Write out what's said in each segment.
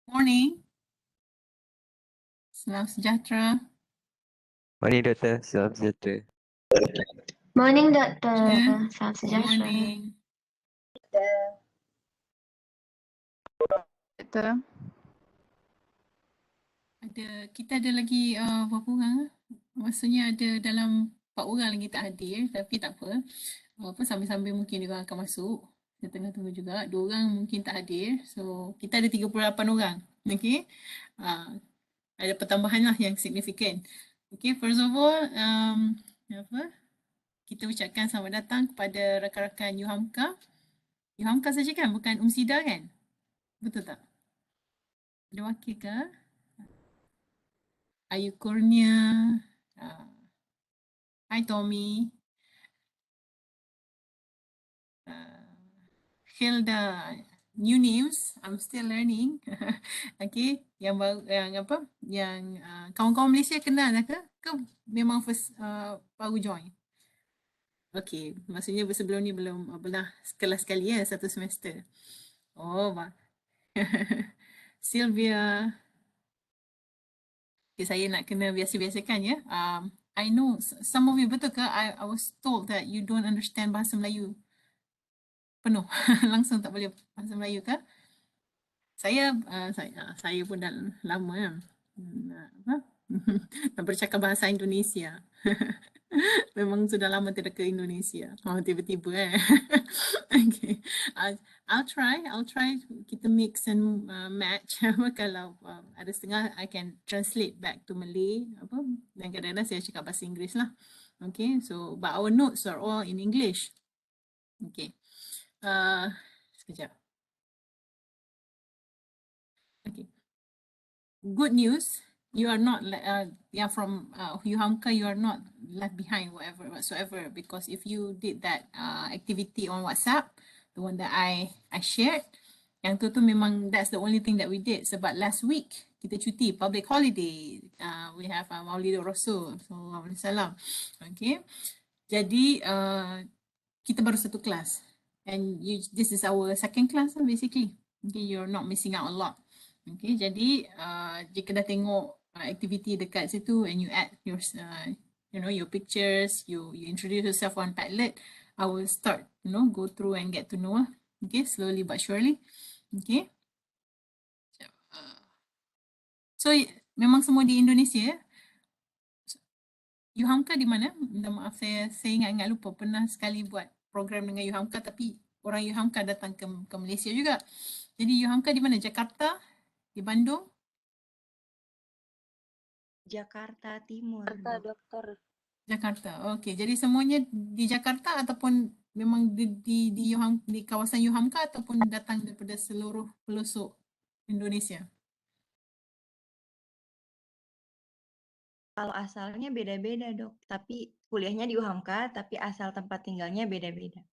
Morning. Salam sejahtera. Morning, Doktor. Salam sejahtera. Morning, Doktor. Yeah. Salam Good sejahtera. morning. Doktor. Kita ada lagi berapa orang? Maksudnya ada dalam 4 orang lagi tak hadir, tapi tak apa. Sambil-sambil mungkin dia orang akan masuk. Kita tengah tunggu juga. 2 orang mungkin tak hadir. So, kita ada 38 orang. Okay. Ada pertambahan lah yang signifikan. Okay, first of all, kita ucapkan selamat datang kepada rakan-rakan UHAMKA. UHAMKA saja kan? Bukan UMSIDA kan? Betul tak? Ada wakil ke? Ayu Kurnia. Hi Tommy. Hilda. New names. I'm still learning. Okay. Yang baru, yang kawan-kawan Malaysia kenal dah ke? Ke memang first baru join? Okay. Maksudnya sebelum ni belum pernah kelas sekali ya, satu semester. Oh, Sylvia. Okay, saya nak kena biasa-biasakan ya. I know some of you, betul ke? I was told that you don't understand bahasa Melayu penuh. Langsung tak boleh bahasa Melayu ke? Saya pun dah lama ya. Nak bercakap bahasa Indonesia. Memang sudah lama tidak ke Indonesia. Tiba-tiba Okay. I'll try kita mix and match. Kalau ada setengah I can translate back to Malay dan kadang-kadang saya cakap bahasa Inggeris lah. Okay, so but our notes are all in English. Okay. Sekejap. Okay. Good news, you are not from UHAMKA, you are not left behind whatsoever, because if you did that activity on WhatsApp, the one that I shared, yang tu memang that's the only thing that we did. Sebab last week kita cuti, public holiday, we have Maulidul Rasul sallallahu alaihi wasallam. Okay, jadi kita baru satu kelas, and this is our second class basically. Okay, you're not missing out a lot. Okay, jadi jika dah tengok aktiviti dekat situ and you add your your pictures, you introduce yourself on Padlet, I will start go through and get to know. Okay, slowly but surely. Okay. So memang semua di Indonesia. UHAMKA di mana? Minta maaf, saya ingat lupa pernah sekali buat program dengan UHAMKA, tapi orang UHAMKA datang ke Malaysia juga. Jadi UHAMKA di mana? Jakarta? Di Bandung? Jakarta Timur. Jakarta, Dokter. Jakarta. Okey, jadi semuanya di Jakarta ataupun memang di kawasan UHAMKA ataupun datang daripada seluruh pelosok Indonesia? Kalau asalnya beda-beda, Dok. Tapi kuliahnya di UHAMKA, tapi asal tempat tinggalnya beda-beda.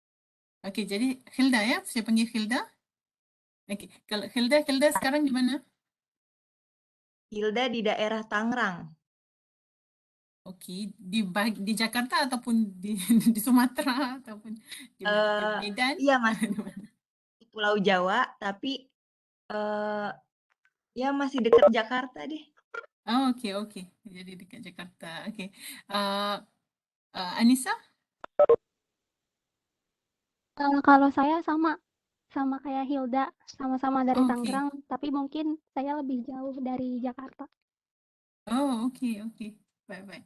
Okey, jadi Hilda ya, saya panggil Hilda. Okey, kalau Hilda sekarang di mana? Hilda di daerah Tangerang. Okey, di Jakarta ataupun di Sumatera ataupun di Medan? Iya, masih di Pulau Jawa, tapi ya masih dekat Jakarta deh. Oh, okey. Jadi dekat Jakarta. Okey. Anissa? Kalau saya sama kayak Hilda, sama-sama dari Okay. Tangerang, tapi mungkin saya lebih jauh dari Jakarta. Oh, okey. Baik.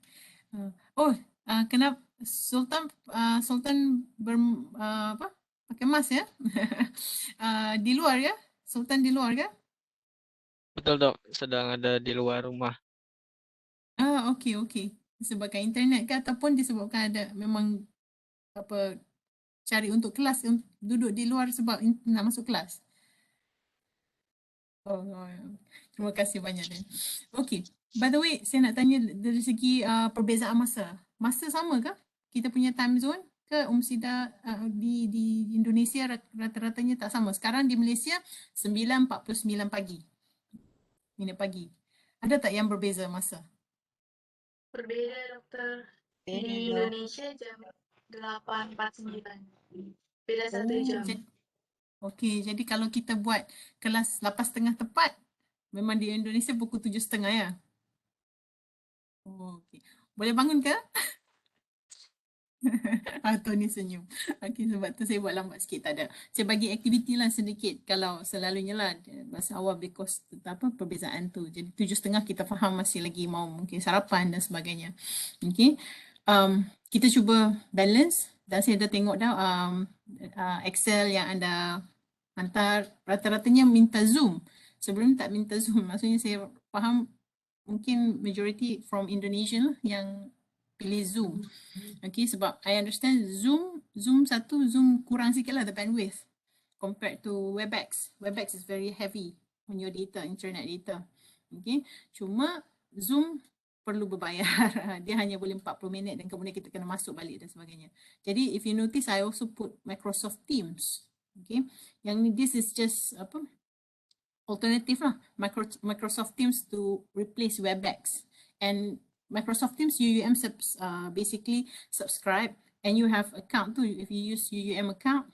Kenapa Sultan pakai mask ya? Di luar ya? Sultan di luar ya? Betul, Dok. Sedang ada di luar rumah. Okey. Disebabkan internet ke ataupun disebabkan ada memang cari untuk kelas, duduk di luar sebab nak masuk kelas? Oh, terima kasih banyak Dan. Okey. By the way, saya nak tanya dari segi perbezaan masa. Masa sama ke? Kita punya time zone ke UMSIDA di Indonesia rata-ratanya tak sama. Sekarang di Malaysia 9:49 pagi. Minit pagi. Ada tak yang berbeza masa? Berbeda, Dokter. Beda, Di Dok. Indonesia jam 8.49. Beda 1 jam. Okey, jadi kalau kita buat kelas 8.30 tepat, Memang di Indonesia pukul 7.30 ya? Oh, okey. Boleh bangun ke? Tony senyum. Okey, sebab tu saya buat lambat sikit, tak ada. Saya bagi aktiviti lah sedikit kalau selalunya lah masa awal because perbezaan tu. Jadi 7.30 kita faham masih lagi mau mungkin sarapan dan sebagainya. Okey. Kita cuba balance dan saya dah tengok dah Excel yang anda hantar rata-ratanya minta Zoom. Sebelum tak minta Zoom. Maksudnya saya faham mungkin majority from Indonesia lah yang pilih Zoom. Okay, sebab I understand Zoom kurang sikit lah the bandwidth compared to Webex. Webex is very heavy on your data, internet data. Okay, cuma Zoom perlu berbayar. Dia hanya boleh 40 minit dan kemudian kita kena masuk balik dan sebagainya. Jadi if you notice, I also put Microsoft Teams. Okay, yang ni this is just alternative lah, Microsoft Teams to replace Webex. And Microsoft Teams UUM basically subscribe and you have account too. If you use UUM account,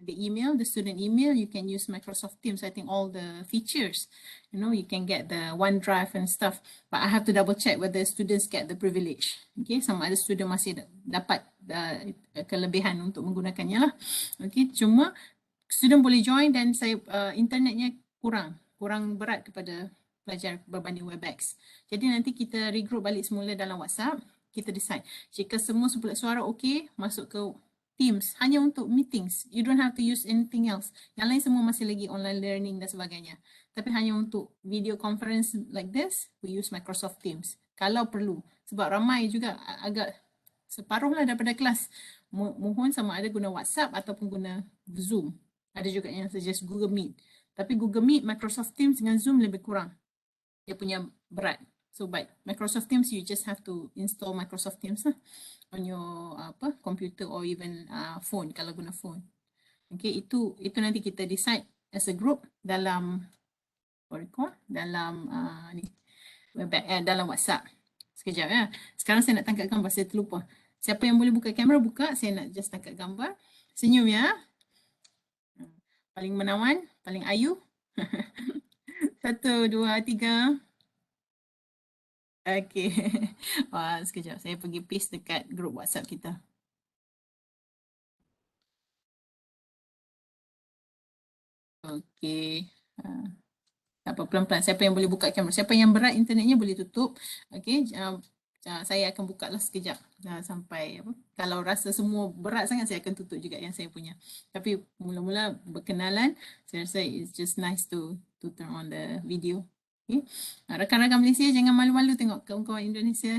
the email, the student email, you can use Microsoft Teams. I think all the features, you can get the OneDrive and stuff. But I have to double check whether students get the privilege. Okay, sama ada student masih dapat kelebihan untuk menggunakannya lah. Okay, cuma student boleh join dan saya internetnya kurang berat kepada pelajar berbanding Webex. Jadi nanti kita regroup balik semula dalam WhatsApp, kita decide. Jika semua sebulat suara okey, masuk ke Teams hanya untuk meetings. You don't have to use anything else. Yang lain semua masih lagi online learning dan sebagainya. Tapi hanya untuk video conference like this, we use Microsoft Teams. Kalau perlu. Sebab ramai juga agak separuh lah daripada kelas. Mohon sama ada guna WhatsApp ataupun guna Zoom. Ada juga yang suggest Google Meet. Tapi Google Meet, Microsoft Teams dengan Zoom lebih kurang. Dia punya berat. So by Microsoft Teams, you just have to install Microsoft Teams lah on your computer or even phone kalau guna phone. Okay, itu nanti kita decide as a group dalam dalam dalam WhatsApp. Sekejap ya. Sekarang saya nak tangkap gambar, saya terlupa. Siapa yang boleh buka kamera, buka. Saya nak just tangkap gambar. Senyum ya. Paling menawan, paling ayu. 1, 2, 3. Okay. Wah, sekejap. Saya pergi paste dekat grup WhatsApp kita. Okay. Tak apa, pelan-pelan. Siapa yang boleh buka kamera? Siapa yang berat internetnya boleh tutup. Okay. Saya akan buka lah sekejap. Sampai kalau rasa semua berat sangat, saya akan tutup juga yang saya punya. Tapi mula-mula berkenalan, saya rasa it's just nice to turn on the video. Okay. Rakan-rakan Malaysia jangan malu-malu tengok kawan-kawan Indonesia.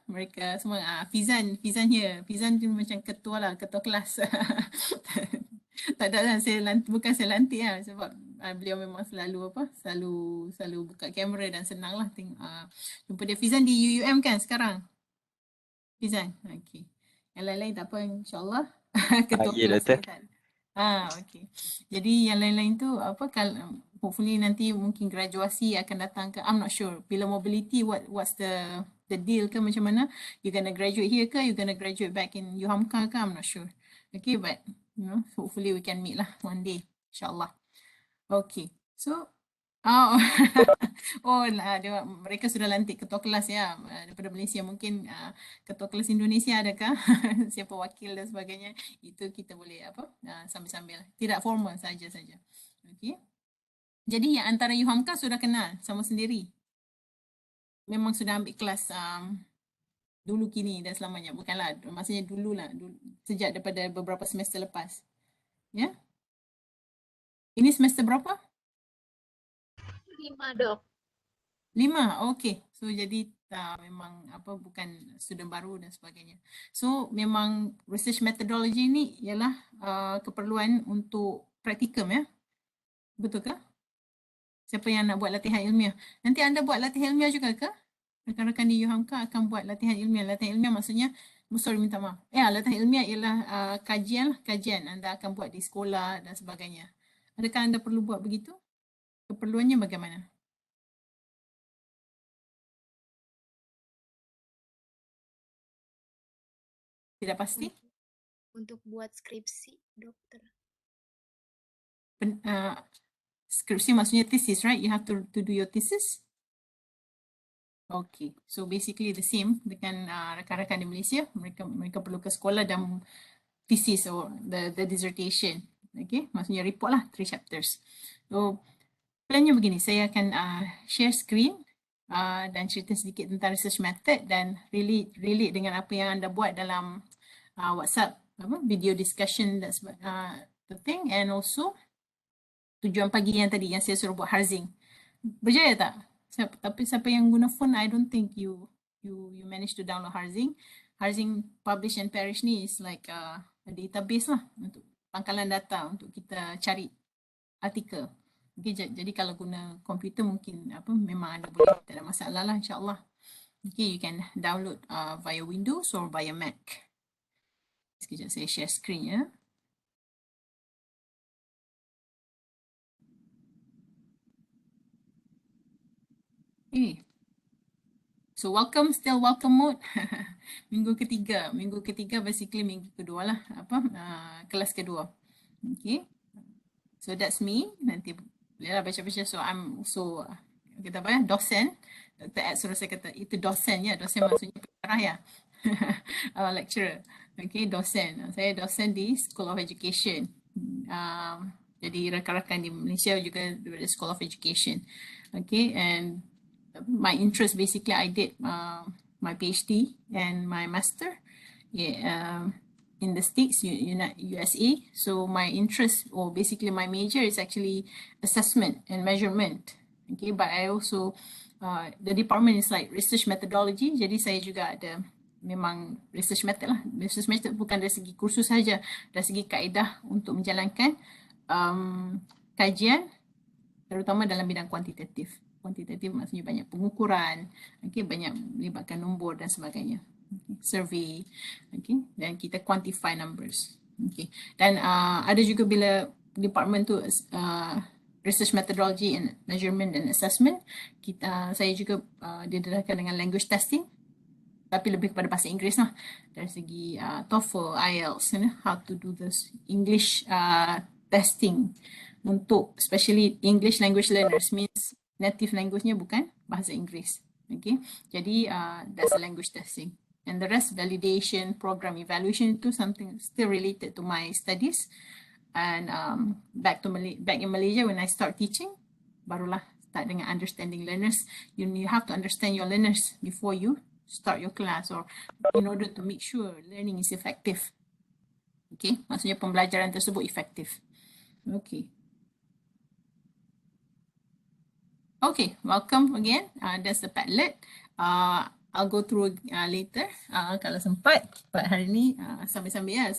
Mereka semua Fizan here. Fizan tu macam ketua lah, ketua kelas. Tak ada lah, bukan saya lantik lah sebab beliau memang selalu buka kamera dan senang lah tengok. Jumpa dia. Fizan di UUM kan sekarang? Fizan, okay. Yang lain-lain tak apa, insyaAllah. Ketua Ya, kelas Doktor. kita. Okay. Jadi yang lain-lain tu kalau hopefully nanti mungkin graduasi akan datang ke, I'm not sure. Bila mobility, what's the deal ke macam mana? You gonna graduate here ke? You gonna graduate back in UHAMKA ke? I'm not sure. Okay, but hopefully we can meet lah one day, insyaAllah. Okay, so mereka sudah lantik ketua kelas ya daripada Malaysia. Mungkin ketua kelas Indonesia adakah? Siapa wakil dan sebagainya. Itu kita boleh sambil-sambil. Tidak formal saja. Okay. Jadi yang antara UHAMKA sudah kenal sama sendiri. Memang sudah ambil kelas dulu, kini dan selamanya. Bukanlah, maksudnya dululah. Sejak daripada beberapa semester lepas. Ya? Ini semester berapa? 5, Dok. 5, okey. So jadi memang bukan student baru dan sebagainya. So memang research methodology ni ialah keperluan untuk praktikum ya. Betul ke? Siapa yang nak buat latihan ilmiah? Nanti anda buat latihan ilmiah juga ke? Rakan-rakan di UHAMKA akan buat latihan ilmiah. Latihan ilmiah maksudnya, minta maaf. Latihan ilmiah ialah kajian anda akan buat di sekolah dan sebagainya. Adakah anda perlu buat begitu? Keperluannya bagaimana? Tidak pasti? Untuk buat skripsi, Dokter. Skripsi maksudnya thesis, right? You have to do your thesis. Okay, so basically the same dengan rakan-rakan di Malaysia. Mereka perlu ke sekolah dan thesis or the dissertation. Okay, maksudnya report lah, 3 chapters. So plannya begini, saya akan share screen dan cerita sedikit tentang research method dan relate dengan apa yang anda buat dalam WhatsApp video discussion, that's the thing, and also tujuan pagi yang tadi yang saya suruh buat Harzing. Berjaya tak? Tapi siapa yang guna phone, I don't think you manage to download Harzing. Harzing Publish and Perish ni is like a database lah untuk pangkalan data untuk kita cari artikel. Okay, jadi kalau guna komputer mungkin memang anda boleh, tak ada masalah lah insyaAllah. Okay, you can download via Windows or via Mac. Sekejap saya share screen ya. Okay. So still welcome mode. Minggu ketiga basically minggu kedua lah, kelas kedua. Okay. So that's me. Nanti bolehlah baca-baca. So I'm also kita apa ya, dosen. Dr. Ed suruh saya kata itu dosen ya. Dosen maksudnya pengarah ya. Lecturer. Okay, dosen. Saya dosen di School of Education. Jadi rakan-rakan di Malaysia juga di School of Education. Okay, and my interest basically I did my PhD and my master in the States, USA. So my interest, or basically my major, is actually assessment and measurement. Okay, but I also the department is like research methodology. Jadi saya juga ada memang research method lah. Research method bukan dari segi kursus saja, dari segi kaedah untuk menjalankan kajian, terutama dalam bidang kuantitatif. Kuantitatif maksudnya banyak pengukuran, okay, banyak melibatkan nombor dan sebagainya. Okay, survey, okay, dan kita quantify numbers. Okay, dan ada juga bila department tu research methodology and measurement and assessment, saya juga didedahkan dengan language testing, tapi lebih kepada bahasa Inggeris lah, dari segi TOEFL, IELTS, how to do this English testing untuk especially English language learners, means native language-nya bukan bahasa Inggeris. Okay, jadi that's a language testing. And the rest, validation, program evaluation, itu something still related to my studies. And back in Malaysia when I start teaching, barulah start dengan understanding learners. You have to understand your learners before you start your class, or in order to make sure learning is effective. Okay, maksudnya pembelajaran tersebut efektif. Okay. Okay, welcome again. That's the Padlet. I'll go through later kalau sempat. But hari ni sambil-sambil ya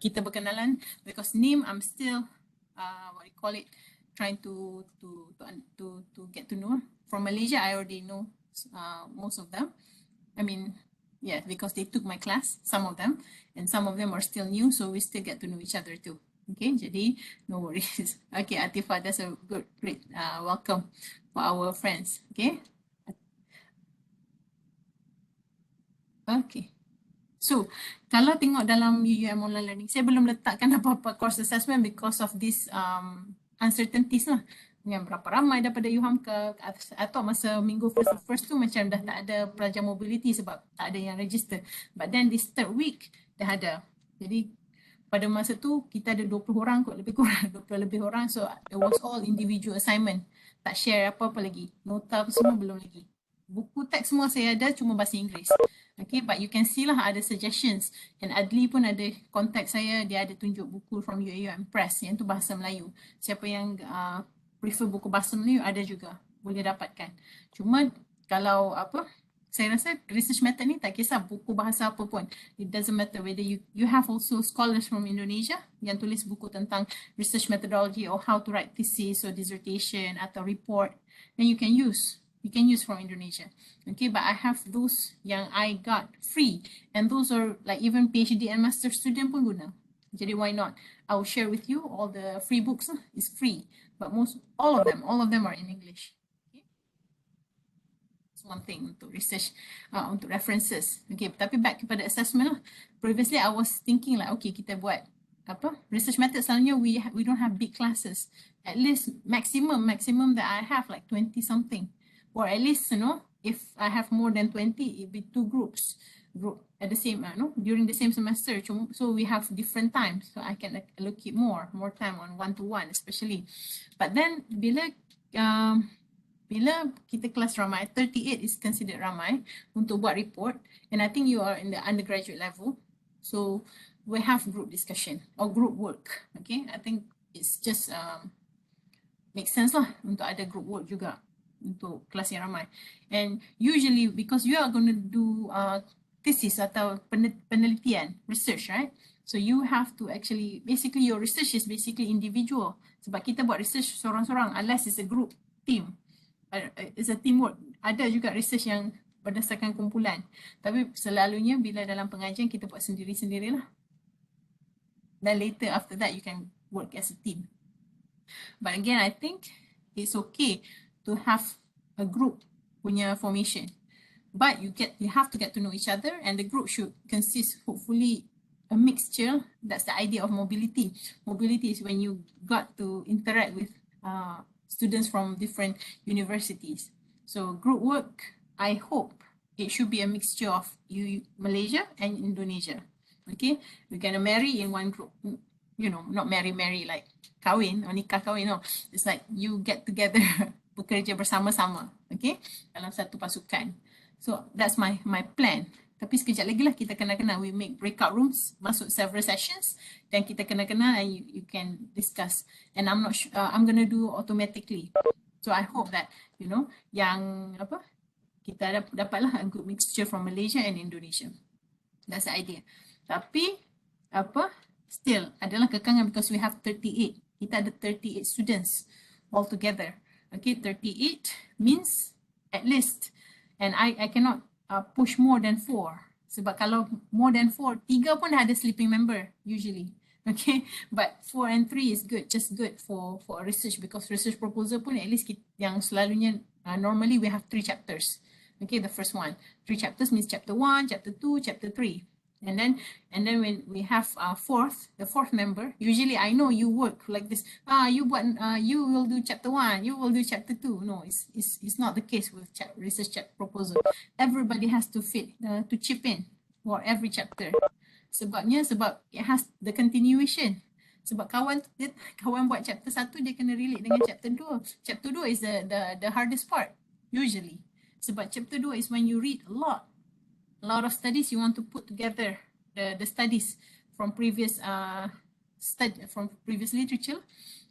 kita berkenalan, because name I'm still what you call it, trying to get to know. From Malaysia, I already know most of them. I mean, yeah, because they took my class, some of them, and some of them are still new, so we still get to know each other too. Okay, jadi no worries. Okay, Atifah, that's a great welcome for our friends. Okay. Okay. So, kalau tengok dalam UUM Online Learning, saya belum letakkan apa-apa course assessment because of this uncertainties lah. Dengan berapa ramai daripada UHAMKA, atau masa minggu first tu macam dah tak ada pelajar mobility sebab tak ada yang register. But then this third week dah ada. Jadi pada masa tu kita ada 20 orang kot, lebih kurang 20 lebih orang. So it was all individual assignment. Tak share apa-apa lagi. Nota apa semua belum lagi. Buku teks semua saya ada, cuma bahasa Inggeris. Okay, but you can see lah ada suggestions. And Adli pun ada contact saya, dia ada tunjuk buku from UAUM Press yang tu bahasa Melayu. Siapa yang prefer buku bahasa Melayu ada juga, boleh dapatkan. Cuma kalau saya rasa research method ni tak kisah buku bahasa apa pun. It doesn't matter whether you have also scholars from Indonesia yang tulis buku tentang research methodology or how to write thesis or dissertation atau report, then you can use from Indonesia. Okay, but I have those yang I got free, and those are like even PhD and master student pun guna. Jadi why not? I will share with you all the free books. It's free, but all of them are in English. One thing untuk research, untuk references. Okay, tapi back kepada assessment lah. Previously I was thinking like, okay, kita buat research method selalunya we don't have big classes. At least maximum that I have like 20 something, or at least if I have more than 20, it'll be 2 group at the same during the same semester. So we have different times, so I can allocate more time on one-to-one especially. But then bila kita kelas ramai, 38 is considered ramai untuk buat report, and I think you are in the undergraduate level, so we have group discussion or group work. Okay, I think it's just makes sense lah untuk ada group work juga untuk kelas yang ramai. And usually because you are going to do thesis atau penelitian, research, right? So you have to actually, basically your research is basically individual. Sebab kita buat research seorang-seorang unless it's a group team. It's a teamwork. Ada juga research yang berdasarkan kumpulan. Tapi selalunya bila dalam pengajian kita buat sendiri-sendirilah. Then later after that you can work as a team. But again, I think it's okay to have a group punya formation. But you have to get to know each other, and the group should consist hopefully a mixture. That's the idea of mobility. Mobility is when you got to interact with students from different universities. So group work, I hope it should be a mixture of Malaysia and Indonesia. Okay, we're gonna marry in one group, not marry like kahwin or nikah kahwin, no. It's like you get together, bekerja bersama-sama, okay, dalam satu pasukan. So that's my plan. Tapi sekejap lagi lah kita kenal-kenal. We make breakout rooms, masuk several sessions, dan kita kenal-kenal and you can discuss. And I'm not sure, I'm gonna do automatically. So I hope that, yang kita dapatlah a good mixture from Malaysia and Indonesia. That's the idea. Tapi still adalah kekangan because we have 38. Kita ada 38 students altogether. Okay, 38 means at least, and I cannot push more than 4. Sebab kalau more than 4, 3 pun dah ada sleeping member usually. Okay, but 4 and 3 is good, just good for research, because research proposal pun at least yang selalunya normally we have 3 chapters. Okay, the first one, 3 chapters means chapter 1, chapter 2, chapter 3. And then when we have the fourth member, usually I know you work like this. You will do chapter 1, you will do chapter 2. No, it's not the case with research proposal. Everybody has to fit to chip in for every chapter. Sebab it has the continuation. Sebab kawan buat chapter 1, dia kena relate dengan chapter 2. Chapter 2 is the hardest part usually. Sebab chapter 2 is when you read a lot of studies. You want to put together the studies from previous previous literature,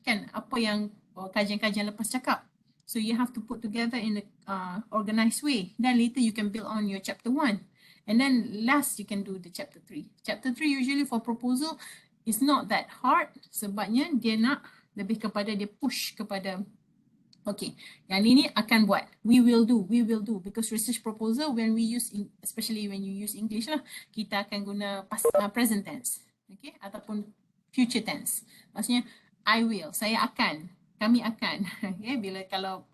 kan, apa yang kajian-kajian lepas cakap. So you have to put together in a organized way. Then later you can build on your chapter 1, and then last you can do the chapter 3. Chapter 3 usually for proposal is not that hard, sebabnya dia nak lebih kepada dia push kepada okay, yang ini akan buat. We will do. Because research proposal, when we use, especially when you use English lah, kita akan guna present tense, okay, ataupun future tense. Maksudnya, I will, saya akan, kami akan. Okay, bila kalau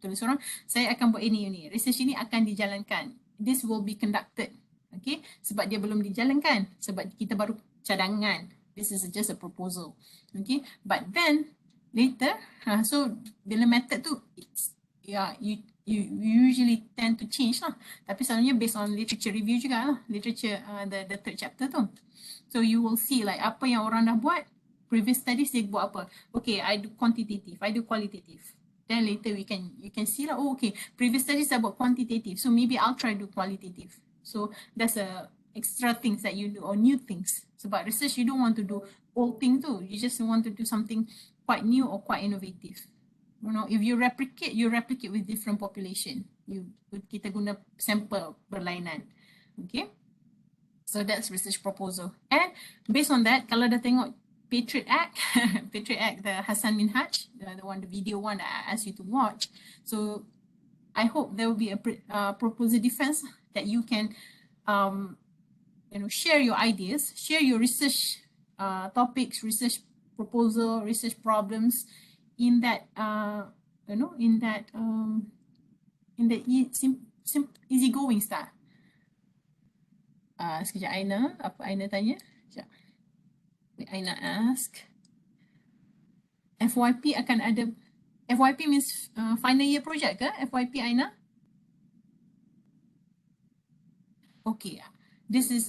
tulis orang, saya akan buat ini. Research ini akan dijalankan. This will be conducted. Okay, sebab dia belum dijalankan, sebab kita baru cadangan. This is just a proposal. Okay, but then later, so bila method tu, you usually tend to change lah. Tapi selalunya based on literature review juga lah, literature the third chapter tu. So you will see like apa yang orang dah buat, previous studies dia buat apa. Okay, I do quantitative, I do qualitative. Then later you can see lah, oh okay, previous studies dah buat quantitative, so maybe I'll try do qualitative. So that's a extra things that you do, or new things. Sebab research you don't want to do old thing tu, you just want to do something quite new or quite innovative. If you replicate with different population. Kita guna sample berlainan. Okay. So that's research proposal. And based on that, kalau dah tengok Patriot Act, the Hassan Minhaj, the video one that I asked you to watch. So I hope there will be a proposal defense that you can, share your ideas, share your research topics, research proposal, research problems in that easy going style. Sekejap, Aina, apa Aina tanya? Sekejap. Aina ask. FYP akan ada, FYP means final year project ke FYP Aina? Okay, this is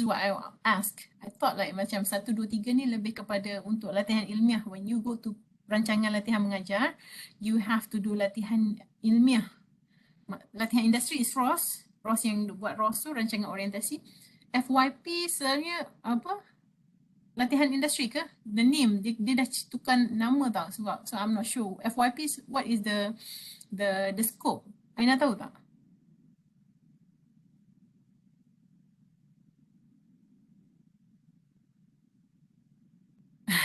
what I ask. I thought like macam 1, 2, 3 ni lebih kepada untuk latihan ilmiah. When you go to rancangan latihan mengajar, you have to do latihan ilmiah. Latihan industri is ROS. ROS yang buat ROS tu rancangan orientasi. FYP sebenarnya apa? Latihan industri ke? The name, dia dah tukar nama tau sebab, so I'm not sure. FYP, what is the scope? Aina tahu tak?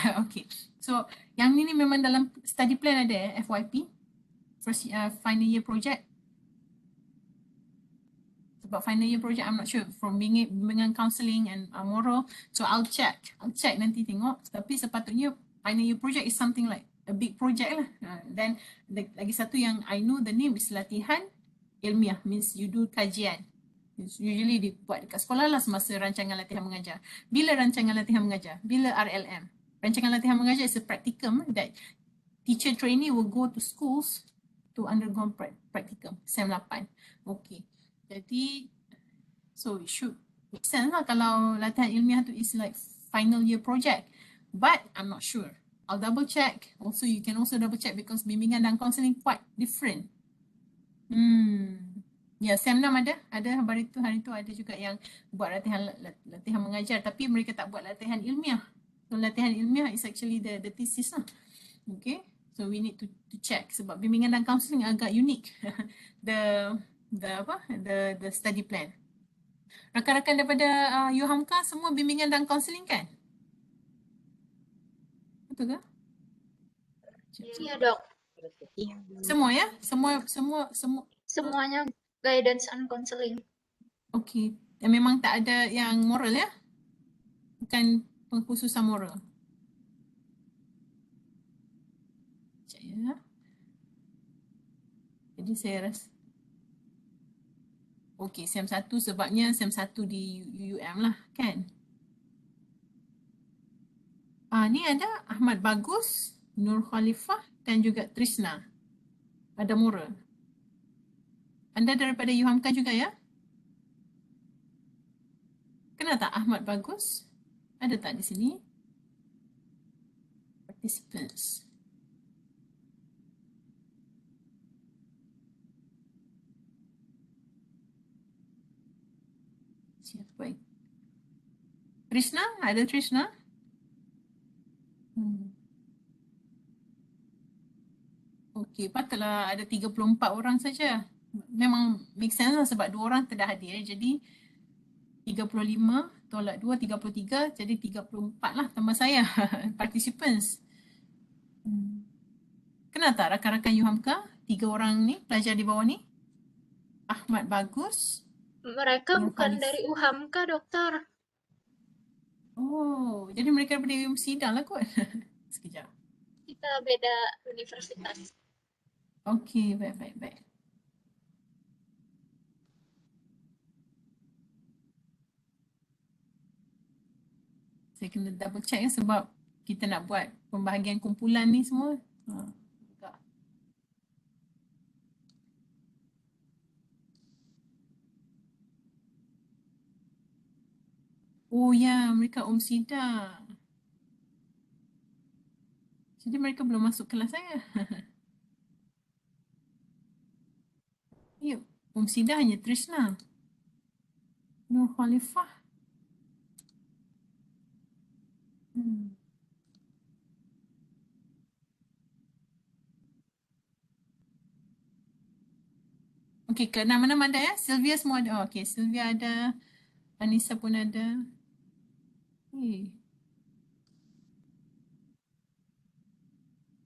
Okay, so yang ni memang dalam study plan ada FYP, first final year project. Sebab final year project I'm not sure from bimbingan counselling and moral, so I'll check nanti tengok. Tapi sepatutnya final year project is something like a big project lah. Then lagi satu yang I know the name is latihan ilmiah, means you do kajian. Usually dibuat dekat sekolah lah semasa rancangan latihan mengajar. Bila rancangan latihan mengajar? Bila RLM? Rancangan latihan mengajar is a practicum that teacher trainee will go to schools to undergo practicum, SEM 8. Okay. Jadi, so it should make sense lah kalau latihan ilmiah tu is like final year project. But I'm not sure. I'll double check. Also, you can also double check because bimbingan dan counselling quite different. Ya, SEM 6 ada hari tu ada juga yang buat latihan mengajar tapi mereka tak buat latihan ilmiah. So latihan ilmiah is actually the thesis lah. Okay, so we need to check sebab bimbingan dan counselling agak unik. the study plan. Rakan-rakan daripada UHAMKA semua bimbingan dan counselling kan? Betul ke? Iya dok, Semua ya? Semua. semuanya guidance and counseling. Okay. Dan memang tak ada yang moral ya? Bukan pengkhususan moral. Sekejap ya. Jadi saya rasa. Okay, SEM 1 sebabnya SEM 1 di UUM lah kan? Ni ada Ahmad Bagus, Nur Khalifah dan juga Trisna. Ada moral. Anda daripada UHAMKA juga ya? Kenal tak Ahmad Bagus? Ada tak di sini? Participants. Siapa? Trisna? Ada Trisna? Okey, patutlah ada 34 orang saja. Memang make sense lah sebab 2 orang tidak hadir. Jadi 35 tolak 2, 33. Jadi 34 lah tambah saya. Participants. Kenal tak rakan-rakan UHAMKA? 3 orang ni, pelajar di bawah ni? Ahmad Bagus. Mereka Nur bukan Khalif. dari UHAMKA dokter. Oh, jadi mereka daripada UMSIDA lah kot. Sekejap. Kita beda universitas. Okey, baik. Saya kena double check ya sebab kita nak buat pembahagian kumpulan ni semua. Agak. Oh ya, mereka UMSIDA. Jadi mereka belum masuk kelas saya. Ya, UMSIDA hanya Trisna. Nur Khalifah. Okey, ke nama-nama ada ya? Sylvia semua ada. Oh, okey, Sylvia ada. Anissa pun ada.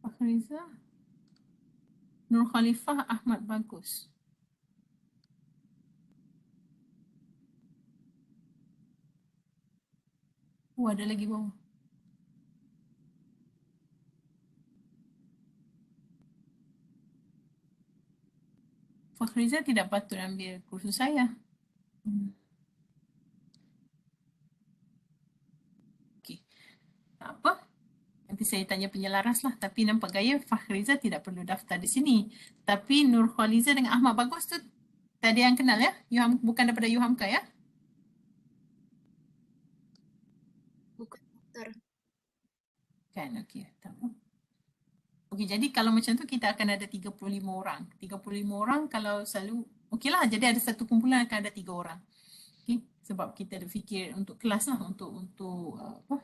Fakhriza. Nur Khalifah, Ahmad Bagus. Oh, ada lagi bawah. Fakhriza tidak patut ambil kursus saya. Tak apa. Nanti saya tanya penyelaras lah. Tapi nampak gaya Fakhriza tidak perlu daftar di sini. Tapi Nurkhaliza dengan Ahmad Bagus tu tak ada yang kenal ya? Bukan daripada Yuhamka ya? Bukan dokter. Kan, okey. Tak apa. Okey, jadi kalau macam tu kita akan ada 35 orang. 35 orang kalau selalu, okeylah, jadi ada satu kumpulan akan ada 3 orang. Okey, sebab kita ada fikir untuk kelas lah, untuk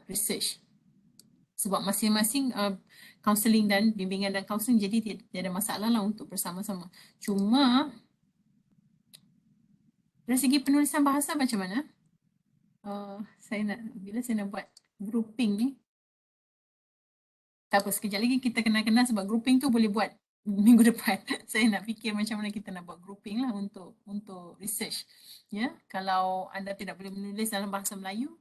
research. Sebab masing-masing counselling dan bimbingan dan counselling, jadi tidak ada masalah lah untuk bersama-sama. Cuma dari segi penulisan bahasa macam mana? Bila saya nak buat grouping ni, tak apa, sekejap lagi kita kenal-kenal sebab grouping tu boleh buat minggu depan. Saya nak fikir macam mana kita nak buat grouping lah untuk research. Ya, kalau anda tidak boleh menulis dalam bahasa Melayu,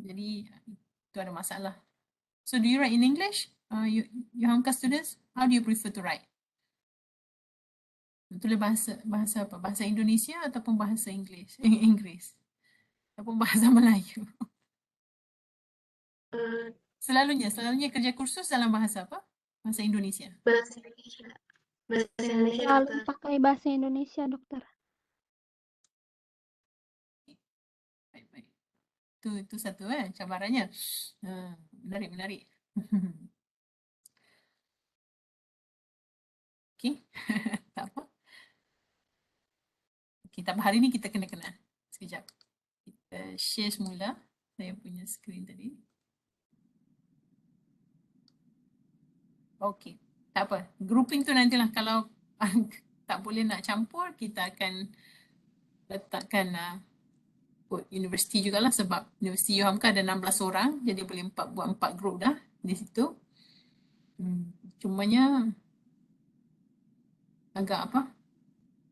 jadi itu ada masalah. So do you write in English? Yuhamka students, how do you prefer to write? Tulis bahasa apa? Bahasa Indonesia ataupun bahasa Inggeris? Ataupun bahasa Melayu? Selalunya kerja kursus dalam bahasa apa? Bahasa Indonesia. Bahasa Indonesia. Bahasa Indonesia, Selalu dokter. pakai bahasa Indonesia, dokter. Baik. Itu satu cabarannya. Menarik. Okey. Tak apa. Okey, tapi hari ni kita kena kenal. Sekejap. Kita share semula saya punya skrin tadi. Okey, tak apa. Grouping tu nantilah kalau tak boleh nak campur, kita akan letakkan universiti jugalah sebab Universiti Yuhamka ada 16 orang, jadi boleh buat 4 group dah di situ. Cumanya agak apa?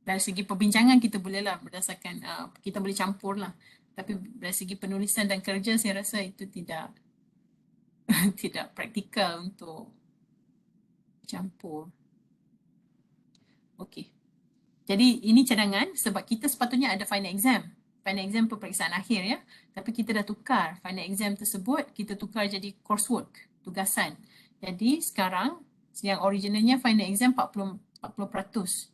Dari segi perbincangan kita boleh lah berdasarkan, kita boleh campur lah. Tapi dari segi penulisan dan kerja saya rasa itu tidak tidak praktikal untuk campur. Okey. Jadi ini cadangan sebab kita sepatutnya ada final exam. Final exam peperiksaan akhir ya. Tapi kita dah tukar final exam tersebut, kita tukar jadi coursework, tugasan. Jadi sekarang yang originalnya final exam 40%.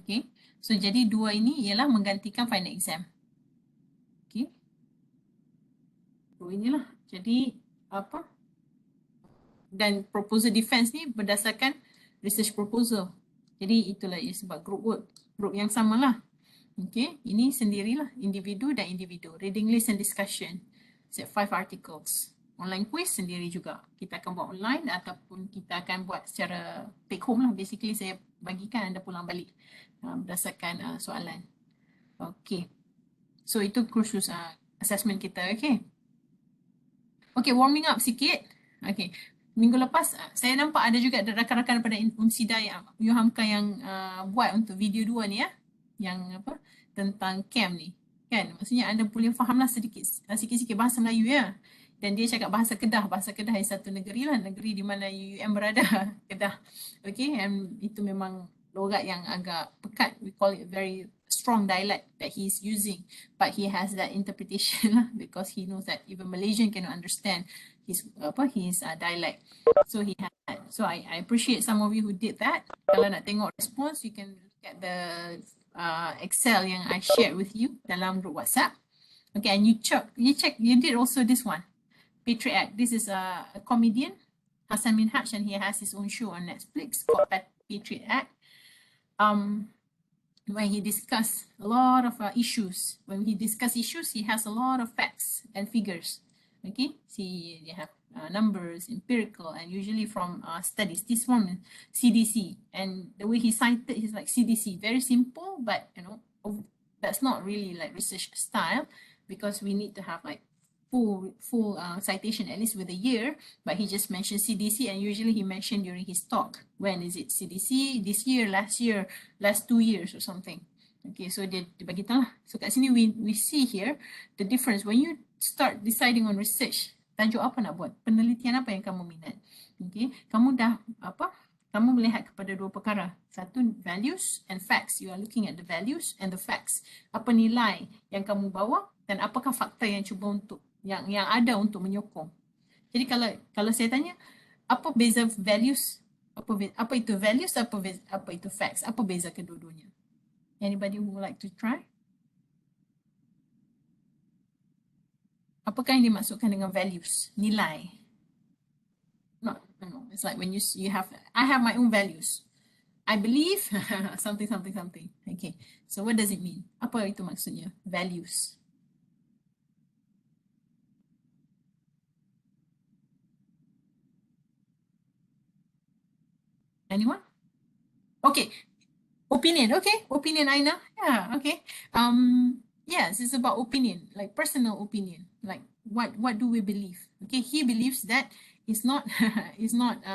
Okey. So jadi dua ini ialah menggantikan final exam. Okey. Dua inilah. Jadi apa? Dan proposal defense ni berdasarkan research proposal. Jadi itulah sebab group yang samalah. Okey, ini sendirilah, individu dan individu. Reading list and discussion. Set 5 articles. Online quiz sendiri juga. Kita akan buat online ataupun kita akan buat secara take home lah. Basically saya bagikan anda pulang balik berdasarkan soalan. Okey. So itu kursus assessment kita, okey. Okey, warming up sikit. Okey. Minggu lepas saya nampak ada juga rakan-rakan daripada Unsida yang Yuhamka yang buat untuk video 2 ni ya. Yang apa? Tentang camp ni. Kan? Maksudnya anda boleh fahamlah sikit-sikit bahasa Melayu ya. Dan dia cakap bahasa Kedah. Bahasa Kedah is satu negeri lah. Negeri di mana UUM berada. Kedah. Okay. And itu memang logat yang agak pekat. We call it very strong dialect that he is using. But he has that interpretation lah. Because he knows that even Malaysian cannot understand his dialect. So he had that. So I appreciate some of you who did that. Kalau nak tengok response, you can look at the Excel yang I shared with you dalam group WhatsApp. Okay, and you did also this one, Patriot Act. This is a comedian, Hassan Minhaj, and he has his own show on Netflix called Patriot Act. When he discuss a lot of issues, he has a lot of facts and figures. Okay, see, they have numbers, empirical, and usually from studies. This one, CDC, and the way he cited is like CDC, very simple, but you know, that's not really like research style because we need to have like full citation at least with a year. But he just mentioned CDC, and usually he mentioned during his talk. When is it CDC? This year, last 2 years or something. Okay, so dia bagi tahu lah. So kat sini we see here the difference when you start deciding on research. Tajuk apa nak buat? Penelitian apa yang kamu minat? Okay, kamu melihat kepada dua perkara. Satu, values and facts. You are looking at the values and the facts. Apa nilai yang kamu bawa dan apakah fakta yang cuba untuk yang ada untuk menyokong. Jadi kalau saya tanya apa beza values, apa itu values, apa itu facts, apa beza kedua-duanya? Anybody who would like to try? Apakah yang dimaksudkan dengan values? Nilai. No. It's like when you have, I have my own values. I believe something. Okay. So what does it mean? Apa itu maksudnya? Values. Anyone? Okay. Opinion. Okay. Opinion, Aina. Yeah. Okay. Yes, it's about opinion, like personal opinion. Like what do we believe? Okay. He believes that it's not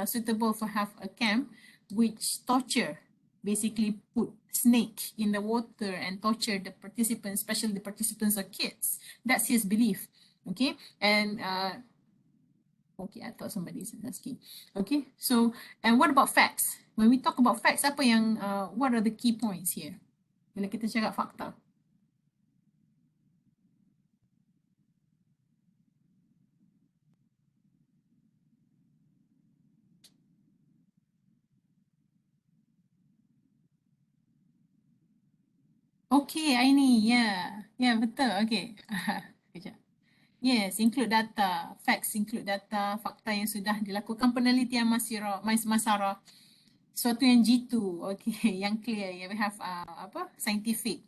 suitable for have a camp which torture, basically put snake in the water and torture the participants, especially the participants are kids. That's his belief. Okay. And okay, I thought somebody is asking. Okay, so and what about facts? When we talk about facts, apa yang what are the key points here? Bila kita cakap fakta. Okay, Aini, yeah, betul. Okay, kejap. Yes, include data. Facts include data, fakta yang sudah dilakukan penelitian Masara. Suatu yang jitu, okay, yang clear. Yeah, we have scientific.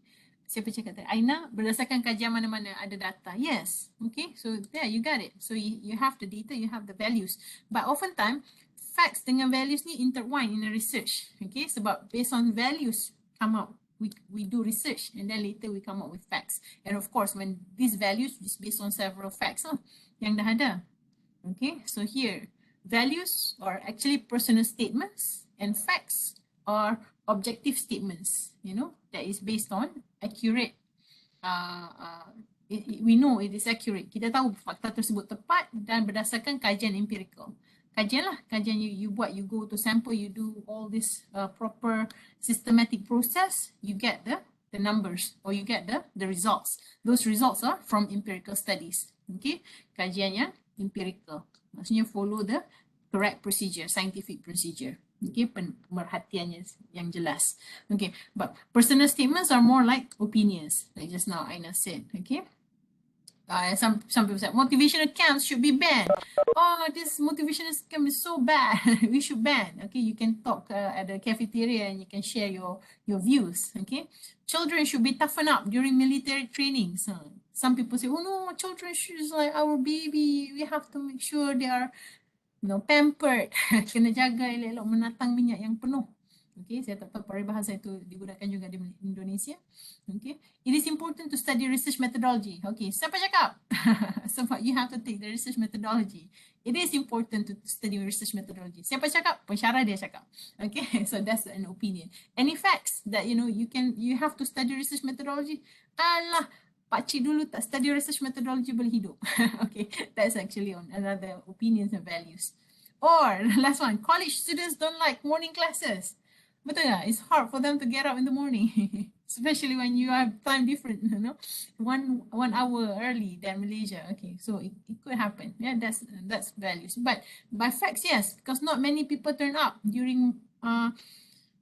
Siapa cakap tadi? Aina, berdasarkan kajian mana-mana ada data. Yes, okay, so there you got it. So you have the data, you have the values. But oftentimes, facts dengan values ni intertwine in the research. Okay, sebab based on values come out. We do research and then later we come up with facts. And of course, when these values is based on several facts yang dah ada. Okay, so here, values are actually personal statements and facts are objective statements, that is based on accurate. We know it is accurate. Kita tahu fakta tersebut tepat dan berdasarkan kajian empirical. Kajian you buat, you go to sample, you do all this proper systematic process, you get the numbers or you get the results. Those results are from empirical studies. Okay, kajian yang empirical. Maksudnya follow the correct procedure, scientific procedure. Okay, pemerhatiannya yang jelas. Okay, but personal statements are more like opinions, like just now Aina said. Okay. Some people say motivational camps should be banned. Oh, this motivational camp is so bad. We should ban. Okay, you can talk at the cafeteria and you can share your views. Okay, children should be toughened up during military trainings. Some people say, oh no, children should like our baby. We have to make sure they are, pampered. Kena jaga elok-elok menatang minyak yang penuh. Okay, saya tak tahu peribahasa itu digunakan juga di Indonesia. Okay, it is important to study research methodology. Okay, siapa cakap? So you have to take the research methodology. It is important to study research methodology. Siapa cakap? Pensyarah dia cakap. Okay, so that's an opinion. Any facts that you have to study research methodology? Alah, pakcik dulu tak study research methodology boleh hidup. Okay, that's actually on another opinions and values. Or the last one, college students don't like morning classes. Betul tak? It's hard for them to get up in the morning, especially when you have time different, 1 hour early than Malaysia. Okay, so it could happen. Yeah, that's values. But by facts, yes, because not many people turn up during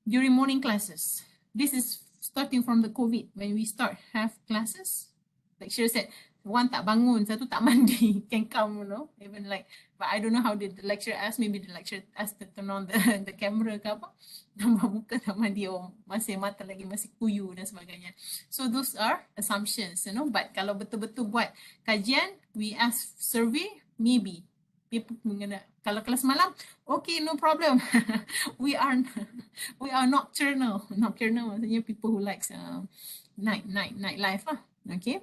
morning classes. This is starting from the COVID when we start have classes. Lecturer said, one tak bangun, satu tak mandi, can come, even like, but I don't know how did the lecturer ask, maybe the lecturer asked to turn on the camera ke apa, nampak muka tak mandi, masih mata lagi, masih kuyu dan sebagainya. So those are assumptions, but kalau betul-betul buat kajian, we ask survey, maybe. Kalau kelas malam, okay, no problem. we are nocturnal. Nocturnal maksudnya people who likes night life lah. Okay.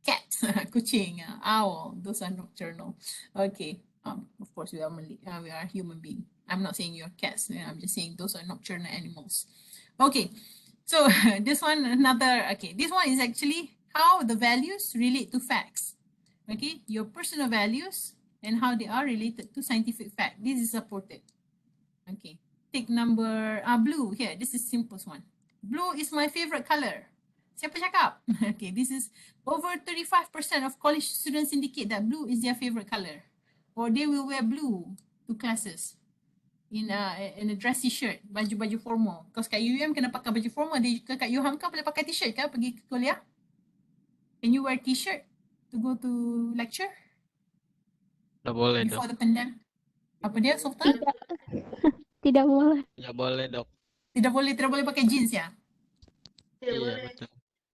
Cat, kucing, owl, those are nocturnal. Okay, of course we are human being. I'm not saying you're cats. I'm just saying those are nocturnal animals. Okay, so this one this one is actually how the values relate to facts. Okay, your personal values and how they are related to scientific fact. This is supported. Okay, take number blue here. This is simplest one. Blue is my favorite color. Siapa cakap? Okay, this is over 35% of college students indicate that blue is their favorite color, or they will wear blue to classes in a dressy shirt, baju-baju formal. Because kat UM kena pakai baju formal, dia kat UHAMKA boleh pakai t-shirt kan pergi ke kuliah? Can you wear t-shirt to go to lecture Nggak boleh dok. before the pandemic? Apa dia, Sultan? Tidak boleh. Nggak boleh dok. Tidak boleh pakai jeans ya? Tidak Iya boleh. betul.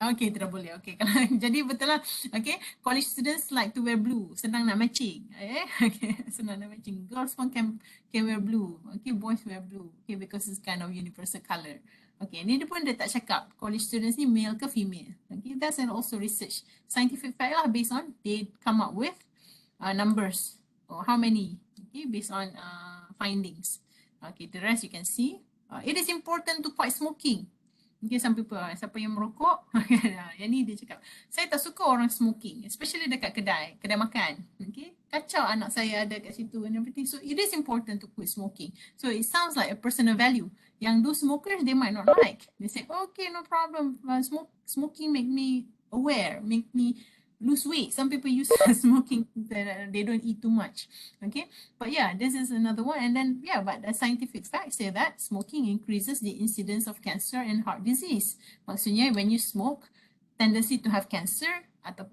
Okay, tidak boleh. Okay, jadi betul lah. Okay, college students like to wear blue. Senang nak matching. Okay, senang nak matching. Girls pun can wear blue. Okay, boys wear blue. Okay, because it's kind of universal color. Okay, ni dia pun dia tak cakap college students ni male ke female. Okay, that's also research. Scientific fact lah based on they come up with numbers or how many. Okay, based on findings. Okay, the rest you can see. It is important to quit smoking. Okay, some people, siapa yang merokok, yang ni dia cakap, saya tak suka orang smoking, especially dekat kedai makan. Okay, kacau anak saya ada kat situ and everything. So it is important to quit smoking. So it sounds like a personal value. Yang those smokers, they might not like. They say, okay, no problem. Smoking make me aware, make me lose weight. Some people use smoking that they don't eat too much. Okay, but yeah, this is another one. And then yeah, but the scientific facts say that smoking increases the incidence of cancer and heart disease. Maksudnya when you smoke, tendency to have cancer atau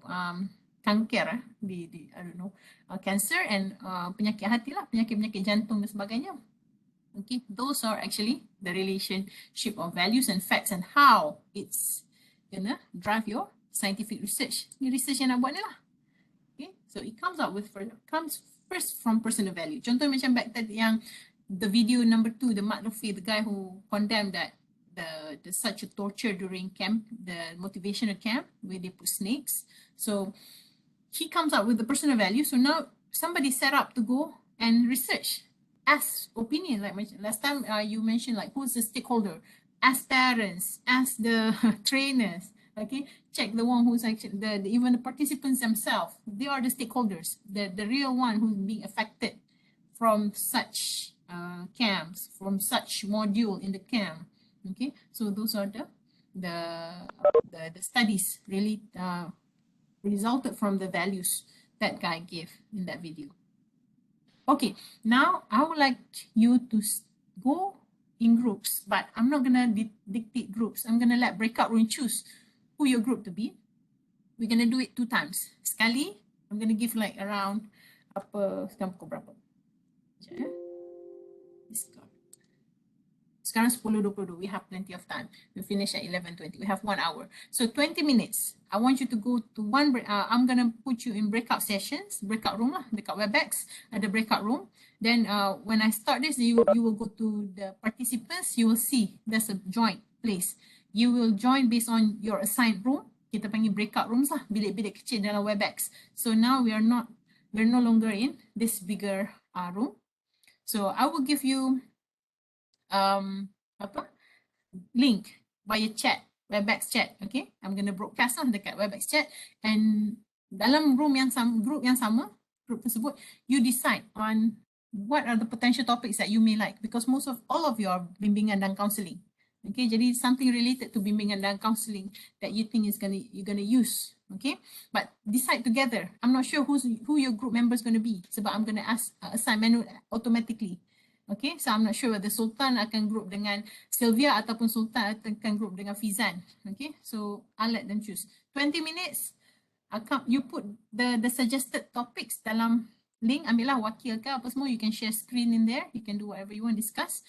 kanker, I don't know, cancer and penyakit hati lah, penyakit jantung dan sebagainya. Okay, those are actually the relationship of values and facts and how it's gonna drive your scientific research. Ni research yang nak buat ni lah. Okay, so it comes first from personal value. Contoh macam back tadi yang the video number 2, the Mark Luffy, the guy who condemned that the such a torture during camp, the motivational camp where they put snakes. So he comes up with the personal value. So now somebody set up to go and research, ask opinion. Like last time you mentioned like who's the stakeholder? Ask parents, ask the trainers. Okay, check the one who's actually even the participants themselves. They are the stakeholders, the real one who's being affected from such camps, from such module in the camp. Okay, so those are the studies really resulted from the values that guy gave in that video. Okay, now I would like you to go in groups, but I'm not gonna dictate groups. I'm gonna let breakout room choose who your group to be. We're gonna do it 2 times. Sekali, I'm gonna give like around sekarang pukul berapa? Sekejap ya. Sekarang 10:22. We have plenty of time. We finish at 11:20. We have 1 hour. So 20 minutes. I want you to go to one I'm gonna put you in breakout sessions, breakout room lah, dekat Webex, ada breakout room. Then when I start this, you will go to the participants. You will see there's a joint place. You will join based on your assigned room. Kita panggil breakout rooms lah, bilik-bilik kecil dalam Webex. So now we're no longer in this bigger room. So I will give you link via chat, Webex chat. Okay, I'm gonna broadcast lah dekat Webex chat, and dalam room yang sama, group tersebut, you decide on what are the potential topics that you may like, because all of you are bimbingan dan counselling. Okay, jadi something related to bimbingan dan counselling that you think you're gonna use. Okay, but decide together. I'm not sure who your group member is gonna be, sebab I'm gonna assign manual automatically. Okay, so I'm not sure whether Sultan akan group dengan Sylvia ataupun Sultan akan group dengan Fizan. Okay, so I'll let them choose. 20 minutes. You put the suggested topics dalam link. Ambillah wakil ke apa semua. You can share screen in there. You can do whatever you want to discuss.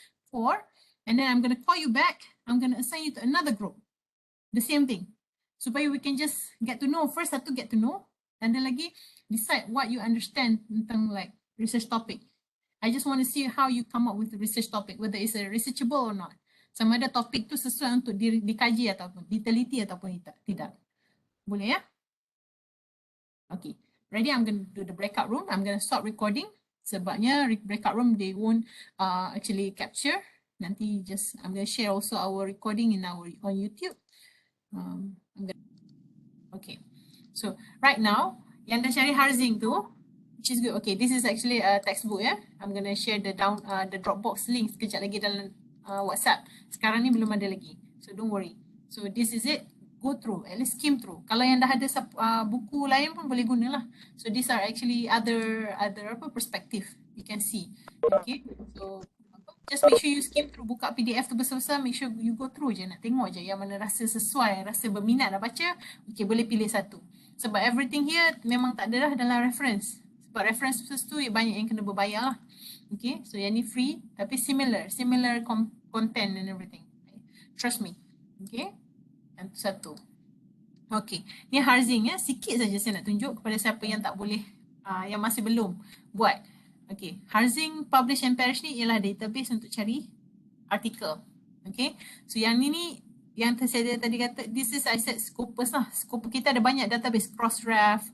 And then I'm going to call you back. I'm going to assign you to another group. The same thing. Supaya we can just get to know. First, satu get to know. And then lagi, decide what you understand tentang like research topic. I just want to see how you come up with the research topic, whether it's researchable or not. Sama ada topik tu sesuai untuk dikaji ataupun diteliti ataupun tidak. Boleh ya? Okay. Ready? I'm going to do the breakout room. I'm going to stop recording. Sebabnya breakout room, they won't actually capture. Nanti I'm going to share also our recording on YouTube. Okay. So right now, yang dah cari Harzing tu, which is good. Okay, this is actually a textbook ya. I'm going to share the Dropbox link sekejap lagi dalam WhatsApp. Sekarang ni belum ada lagi. So don't worry. So this is it. go through, at least skim through. Kalau yang dah ada buku lain pun boleh guna lah. So these are actually other perspective you can see. Okay, so just make sure you skim through, buka PDF tu besar-besar, make sure you go through je, nak tengok je yang mana rasa sesuai, rasa berminat nak baca, okay, boleh pilih satu. Sebab everything here memang tak ada lah dalam reference. Sebab references tu banyak yang kena berbayar lah. Okay, so yang ni free tapi similar content and everything. Trust me. Okay, yang tu satu. Okay, ni Harzing ya, sikit saja saya nak tunjuk kepada siapa yang tak boleh, yang masih belum buat. Okay, Harzing Publish and Perish ni ialah database untuk cari artikel. Okay, so yang ni yang saya tadi kata, this is I said Scopus lah. Scopus kita ada banyak database, Crossref,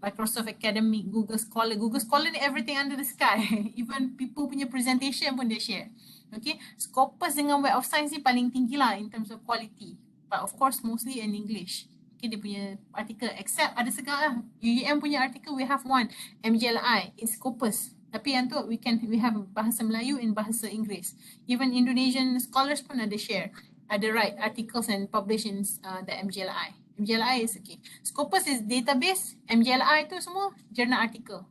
Microsoft Academic, Google Scholar. Google Scholar ni everything under the sky. Even people punya presentation pun dia share. Okay, Scopus dengan Web of Science ni paling tinggi lah in terms of quality. But of course mostly in English. Okay, dia punya artikel, except ada segala UUM punya artikel, we have one, MJLI, in Scopus. Tapi yang tu we have bahasa Melayu and bahasa Inggeris. Even Indonesian scholars pun ada share, ada write articles and publish in the MJLI. MJLI is okay. Scopus is database, MJLI tu semua journal article.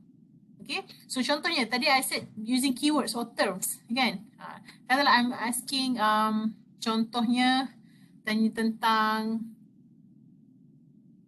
Okay, so contohnya tadi I said using keywords or terms, kan? Katalah I'm asking contohnya tanya tentang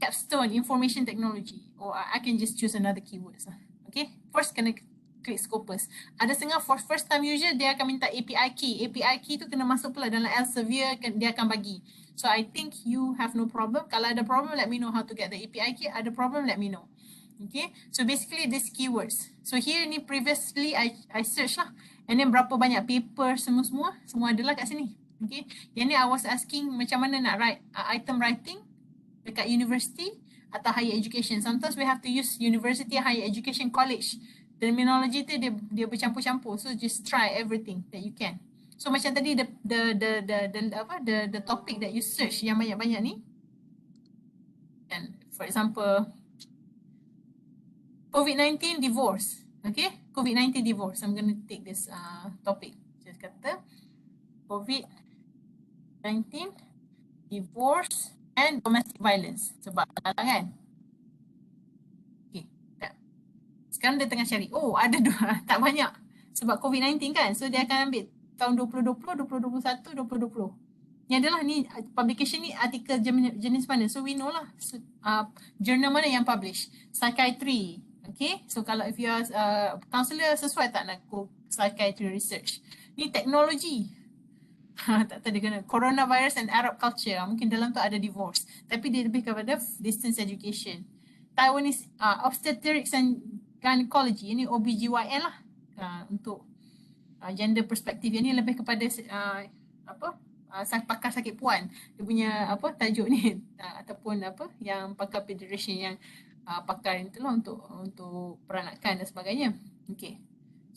capstone information technology, or I can just choose another keywords lah. Okay, first kena klik Scopus. Ada setengah for first time user dia akan minta API key. API key tu kena masuk pula dalam Elsevier, dia akan bagi. So I think you have no problem. Kalau ada problem, let me know how to get the API key. Ada problem, let me know. Okay, so basically these keywords. So here ni previously I search lah, and then berapa banyak paper semua adalah kat sini. Okay, yang ni I was asking macam mana nak write item writing dekat university atau higher education. Sometimes we have to use university, higher education, college. Terminology tu dia bercampur-campur. So just try everything that you can. So macam tadi the topic that you search yang banyak-banyak ni. And for example, COVID-19 divorce. Okay, COVID-19 divorce. I'm going to take this topic. Just kata COVID-19 divorce and domestic violence. Sebab kan? Okay, tak. Sekarang dia tengah cari. Oh, ada dua. Tak banyak. Sebab COVID-19 kan. So dia akan ambil tahun 2020, 2021, 2020. Ni adalah ni publication ni artikel jenis mana. So we know lah journal mana yang publish. Psychiatry. Okay. So kalau if you are counselor, sesuai tak nak go psychiatry research. Ni teknologi. Tak tadi kena coronavirus and Arab culture. Mungkin dalam tu ada divorce. Tapi dia lebih kepada distance education. Taiwanese obstetrics and gynecology. Ini OBGYN lah. Untuk gender perspektif. Ini lebih kepada pakar sakit puan. Dia punya tajuk ni ataupun yang pakar pediatrician yang pakar itu lah untuk peranakan dan sebagainya. Okay.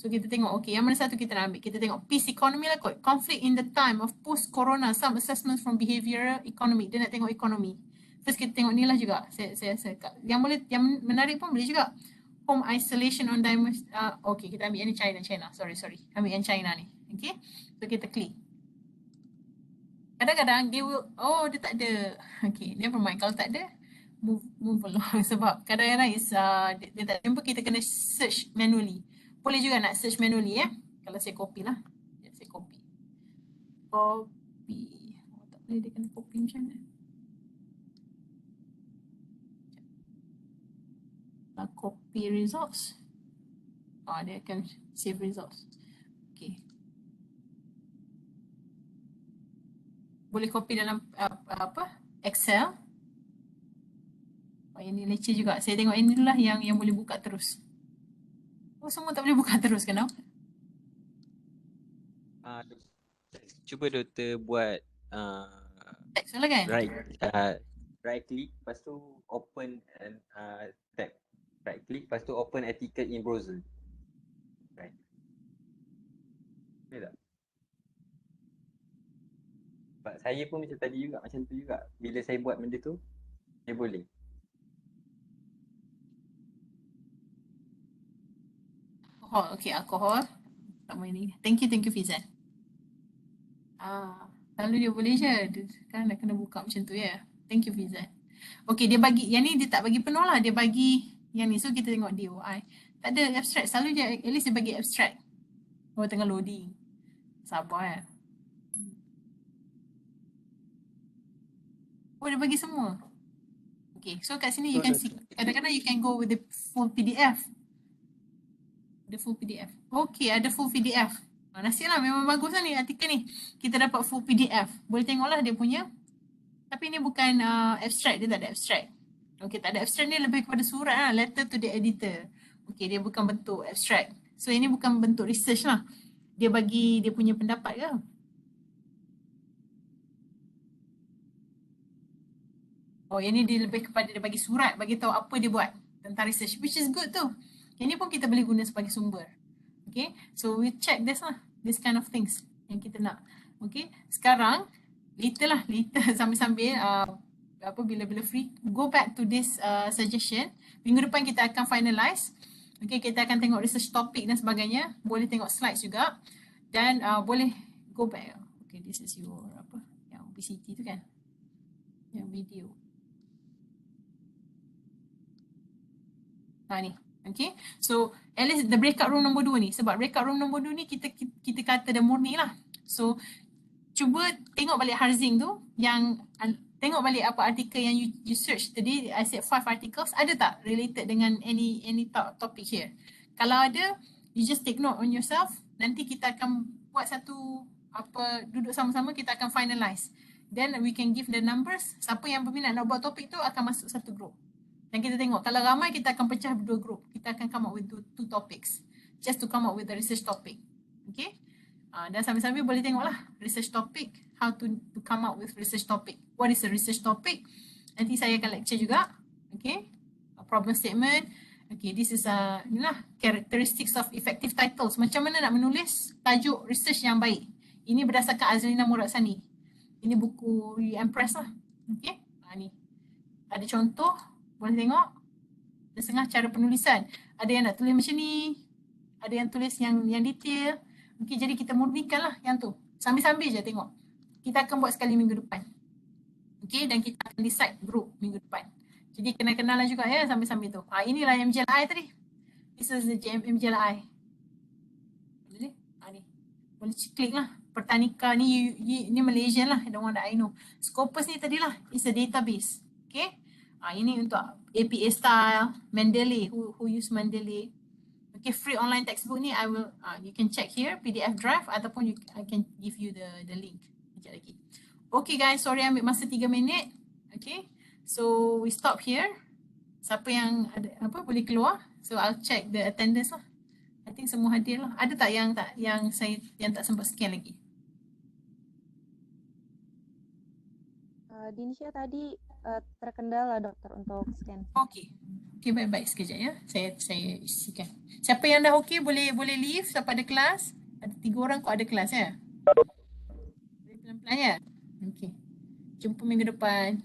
So kita tengok, okay, yang mana satu kita nak ambil? Kita tengok peace economy lah kot. Conflict in the time of post-corona, some assessments from behavioral economy. Dia nak tengok ekonomi. First kita tengok ni lah juga. Yang menarik pun boleh juga. Home isolation on okay, kita ambil yang ni China. Sorry. Ambil yang China ni. Okay. So kita klik. Kadang-kadang dia will, dia tak ada. Okay, never mind. Kalau tak ada, move along. Sebab kadang-kadang dia tak jumpa, kita kena search manually. Boleh juga nak search manually ya. Kalau saya copy lah. Saya copy. Tak boleh, dia kena copy macam mana. Copy results. Dia akan save results. Okay. Boleh copy dalam Excel. Yang ni leceh juga. Saya tengok ini lah yang boleh buka terus. Semua tak boleh buka terus kenapa? Cuba doktor buat Text lah kan? right click, lepas tu open and tab. Right click, lepas tu open article in browser. Right. Boleh tak? Sebab saya pun macam tadi juga, macam tu juga. Bila saya buat benda tu, saya boleh. Okay, alkohol. Tak mahu ini. Thank you Fizan. Lalu dia boleh je. Kan nak kena buka macam tu ya. Thank you, Fizan. Okay, dia bagi, yang ni dia tak bagi penuh lah. Dia bagi yang ni. So, kita tengok DOI. Tak ada abstract. Selalu dia, at least dia bagi abstract. Oh, tengah loading. Sabar. Oh, dia bagi semua. Okay, so kat sini you can see. Kadang-kadang you can go with the full PDF. The full PDF. Okay, ada full PDF. Nasib lah, memang bagus lah ni artikel ni. Kita dapat full PDF. Boleh tengoklah dia punya. Tapi ni bukan abstract, dia tak ada abstract. Okay, tak ada abstract ni lebih kepada surat lah, letter to the editor. Okay, dia bukan bentuk abstract. So ini bukan bentuk research lah. Dia bagi dia punya pendapat ke? Oh, yang ni dia lebih kepada dia bagi surat, bagi tahu apa dia buat tentang research, which is good tu. Yang ni pun kita boleh guna sebagai sumber. Okay, so we check this lah, this kind of things yang kita nak. Okay, sekarang later sambil-sambil bila free, go back to this suggestion. Minggu depan kita akan finalize. Okay, kita akan tengok research topic dan sebagainya. Boleh tengok slides juga. Dan boleh go back. Okay, this is your yang OPCT tu kan? Yang video. Ni. Okay. So, at least the breakout room nombor 2 ni. Sebab breakout room nombor 2 ni kita kata dah murni lah. So, cuba tengok balik Harzing tu. Yang tengok balik apa artikel yang you search tadi. I said 5 articles. Ada tak related dengan any topic here? Kalau ada, you just take note on yourself. Nanti kita akan buat satu duduk sama-sama, kita akan finalize. Then we can give the numbers. Siapa yang berminat nak buat topik tu akan masuk satu group. Dan kita tengok, kalau ramai kita akan pecah 2 group. Kita akan come up with 2 topics. Just to come up with the research topic. Okay? Dan sambil-sambil boleh tengoklah research topic. How to come up with research topic. What is a research topic? Nanti saya akan lecture juga. Okay? A problem statement. Okay, this is inilah characteristics of effective titles. Macam mana nak menulis tajuk research yang baik. Ini berdasarkan Azlina Muradsani. Ini buku Empress lah. Okay? Ni. Ada contoh. Boleh tengok. Dan setengah cara penulisan. Ada yang nak tulis macam ni. Ada yang tulis yang detail. Okay, jadi kita murnikan lah yang tu. Sambil-sambil je tengok. Kita akan buat sekali minggu depan. Okay, dan kita akan decide group minggu depan. Jadi kenal-kenalan juga ya sambil-sambil tu. Inilah MJLI tadi. This is the MJLI. Boleh? Ni. Boleh klik lah. Pertanika ni Malaysian lah. The one that I know. Scopus ni tadilah. It's a database. Okay. Ini untuk APA style, Mendeley, who use Mendeley. Okay, free online textbook ni I will you can check here PDF drive ataupun I can give you the link. Sekejap lagi. Okay guys, sorry ambil masa 3 minit. Okay. So we stop here. Siapa yang ada boleh keluar. So I'll check the attendance lah. I think semua hadir lah. Ada tak yang tak sempat scan lagi? Dinsya tadi terkendala dokter untuk scan. Okay. Okay, baik-baik sekejap ya. Saya isikan. Siapa yang dah okay boleh leave siapa ada kelas. Ada 3 orang kok ada kelas ya. Boleh pelan-pelan ya. Okay. Jumpa minggu depan.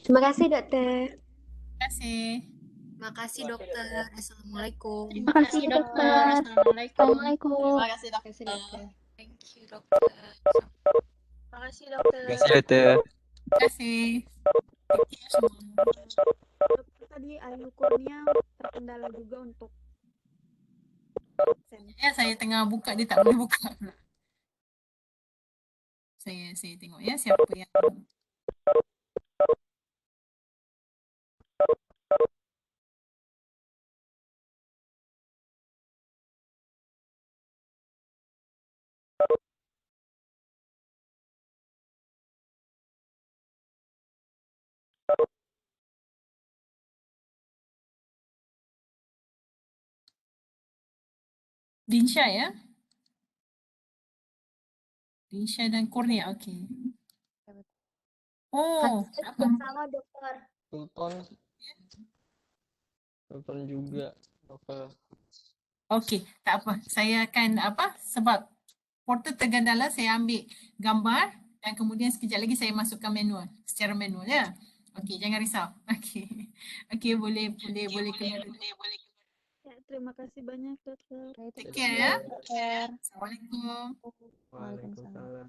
Terima kasih, dokter. Terima kasih. Terima kasih dokter. Assalamualaikum. Terima kasih dokter. Assalamualaikum. Terima kasih dokter. Thank you dokter. Terima kasih dokter. Terima kasih dokter. Terima kasih. Take care semua. Tadi Ayu Kurnia terkendala juga untuk Ya, saya tengah buka, dia tak boleh buka pula. Saya tengok ya siapa yang Dinsya ya. Dinsya dan Kurnia, okey. Oh, apa? Sama dokter. Sultan juga dokter. Okey, tak apa. Saya akan sebab portal tergandala, saya ambil gambar dan kemudian sekejap lagi saya masukkan manual, secara manual ya. Okey, jangan risau. Okey. Okey, boleh kena dulu. ya, terima kasih banyak dokter. Take care ya. Dokter. Assalamualaikum. Waalaikumsalam.